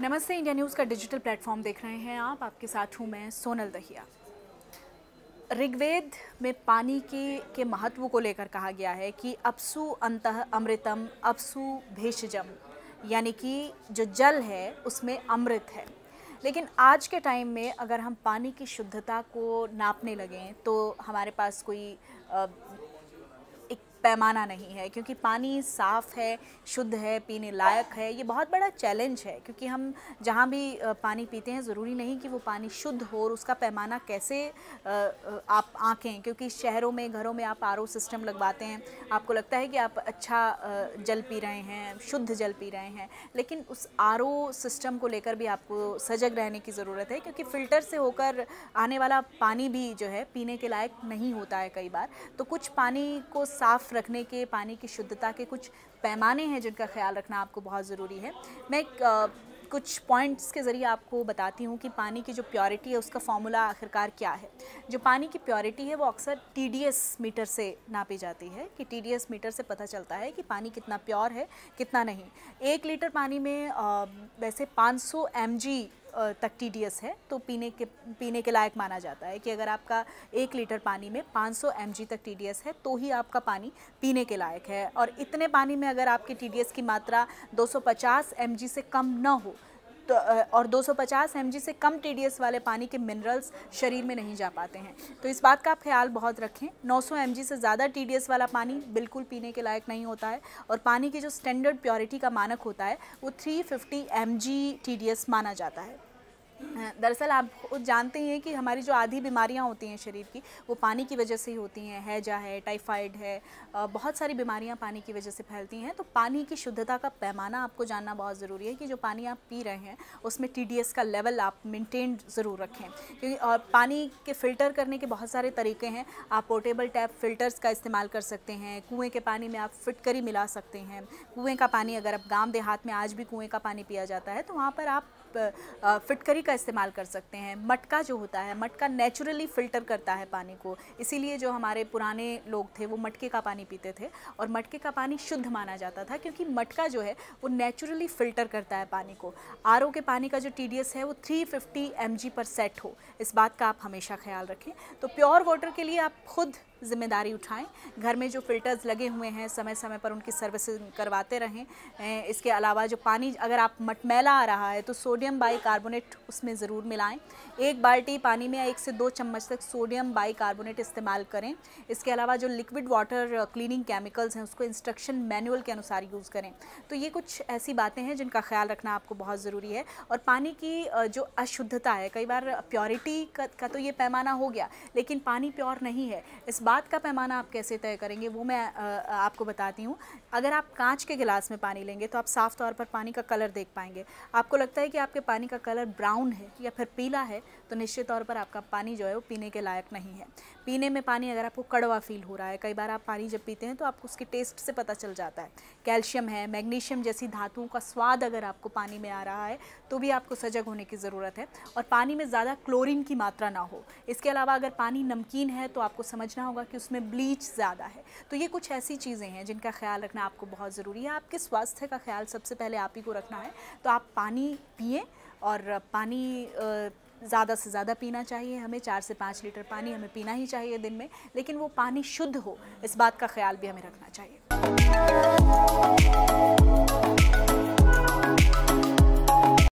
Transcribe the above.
नमस्ते, India news का digital platform देख रहे हैं आप। आपके साथ हूँ मैं सोनल दहिया। ऋग्वेद में पानी के महत्व को लेकर कहा गया है कि अपसु अंतः अमृतम अपसु भेषजम, यानी कि जो जल है उसमें अमृत है। लेकिन आज के टाइम में अगर हम पानी की शुद्धता को नापने लगें तो हमारे पास कोई एक पैमाना नहीं है, क्योंकि पानी साफ़ है, शुद्ध है, पीने लायक है। ये बहुत बड़ा चैलेंज है, क्योंकि हम जहाँ भी पानी पीते हैं ज़रूरी नहीं कि वो पानी शुद्ध हो, और उसका पैमाना कैसे आप आँकें। क्योंकि शहरों में, घरों में आप आरओ सिस्टम लगवाते हैं, आपको लगता है कि आप अच्छा जल पी रहे हैं, शुद्ध जल पी रहे हैं, लेकिन उस आरओ सिस्टम को लेकर भी आपको सजग रहने की ज़रूरत है, क्योंकि फ़िल्टर से होकर आने वाला पानी भी जो है पीने के लायक नहीं होता है कई बार। तो कुछ पानी को साफ़ रखने के, पानी की शुद्धता के कुछ पैमाने हैं जिनका ख्याल रखना आपको बहुत ज़रूरी है। मैं कुछ पॉइंट्स के ज़रिए आपको बताती हूँ कि पानी की जो प्योरिटी है उसका फॉर्मूला आखिरकार क्या है। जो पानी की प्योरिटी है वो अक्सर टीडीएस मीटर से नापी जाती है, कि टीडीएस मीटर से पता चलता है कि पानी कितना प्योर है, कितना नहीं। 1 लीटर पानी में वैसे 500 mg तक टीडीएस है, तो पीने के लायक माना जाता है कि अगर आपका 1 लीटर पानी में 500 mg तक टीडीएस है तो ही आपका पानी पीने के लायक है। और इतने पानी में अगर आपकी टीडीएस की मात्रा 250 mg से कम ना हो तो और 250 mg से कम टीडीएस वाले पानी के मिनरल्स शरीर में नहीं जा पाते हैं, तो इस बात का आप ख्याल बहुत रखें। 900 mg से ज़्यादा टीडीएस वाला पानी बिल्कुल पीने के लायक नहीं होता है, और पानी की जो स्टैंडर्ड प्योरिटी का मानक होता है वो 350 mg टीडीएस माना जाता है। दरअसल आप जानते हैं कि हमारी जो आधी बीमारियां होती हैं शरीर की, वो पानी की वजह से ही होती हैं। हैजा है, टाइफाइड है, बहुत सारी बीमारियां पानी की वजह से फैलती हैं। तो पानी की शुद्धता का पैमाना आपको जानना बहुत ज़रूरी है कि जो पानी आप पी रहे हैं उसमें टीडीएस का लेवल आप मेंटेन ज़रूर रखें। क्योंकि और पानी के फ़िल्टर करने के बहुत सारे तरीके हैं। आप पोर्टेबल टैप फ़िल्टर्स का इस्तेमाल कर सकते हैं। कुएँ के पानी में आप फिटकरी मिला सकते हैं। कुएँ का पानी, अगर आप गाँव देहात में आज भी कुएँ का पानी पिया जाता है तो वहाँ पर आप फिटकरी का इस्तेमाल कर सकते हैं। मटका जो होता है, मटका नेचुरली फ़िल्टर करता है पानी को, इसीलिए जो हमारे पुराने लोग थे वो मटके का पानी पीते थे, और मटके का पानी शुद्ध माना जाता था, क्योंकि मटका जो है वो नेचुरली फ़िल्टर करता है पानी को। आरओ के पानी का जो टीडीएस है वो 350 mg पर सेट हो, इस बात का आप हमेशा ख्याल रखें। तो प्योर वाटर के लिए आप खुद ज़िम्मेदारी उठाएं। घर में जो फ़िल्टर्स लगे हुए हैं समय समय पर उनकी सर्विसिंग करवाते रहें। इसके अलावा जो पानी अगर आप मटमैला आ रहा है तो सोडियम बाइकार्बोनेट उसमें ज़रूर मिलाएं। 1 बाल्टी पानी में 1 से 2 चम्मच तक सोडियम बाइकार्बोनेट इस्तेमाल करें। इसके अलावा जो लिक्विड वाटर क्लीनिंग केमिकल्स हैं उसको इंस्ट्रक्शन मैनुअल के अनुसार यूज़ करें। तो ये कुछ ऐसी बातें हैं जिनका ख्याल रखना आपको बहुत ज़रूरी है। और पानी की जो अशुद्धता है, कई बार प्योरिटी का तो ये पैमाना हो गया, लेकिन पानी प्योर नहीं है। इस बात का पैमाना आप कैसे तय करेंगे वो मैं आपको बताती हूँ। अगर आप कांच के गिलास में पानी लेंगे तो आप साफ़ तौर पर पानी का कलर देख पाएंगे। आपको लगता है कि आपके पानी का कलर ब्राउन है या फिर पीला है, तो निश्चित तौर पर आपका पानी जो है वो पीने के लायक नहीं है। पीने में पानी अगर आपको कड़वा फील हो रहा है, कई बार आप पानी जब पीते हैं तो आपको उसके टेस्ट से पता चल जाता है। कैल्शियम है, मैग्नीशियम जैसी धातुओं का स्वाद अगर आपको पानी में आ रहा है तो भी आपको सजग होने की ज़रूरत है। और पानी में ज़्यादा क्लोरीन की मात्रा ना हो। इसके अलावा अगर पानी नमकीन है तो आपको समझना होगा कि उसमें ब्लीच ज़्यादा है। तो ये कुछ ऐसी चीज़ें हैं जिनका ख्याल रखना आपको बहुत ज़रूरी है। आपके स्वास्थ्य का ख्याल सबसे पहले आप ही को रखना है, तो आप पानी पिएं। और पानी ज़्यादा से ज़्यादा पीना चाहिए। हमें 4 से 5 लीटर पानी हमें पीना ही चाहिए दिन में, लेकिन वो पानी शुद्ध हो, इस बात का ख्याल भी हमें रखना चाहिए।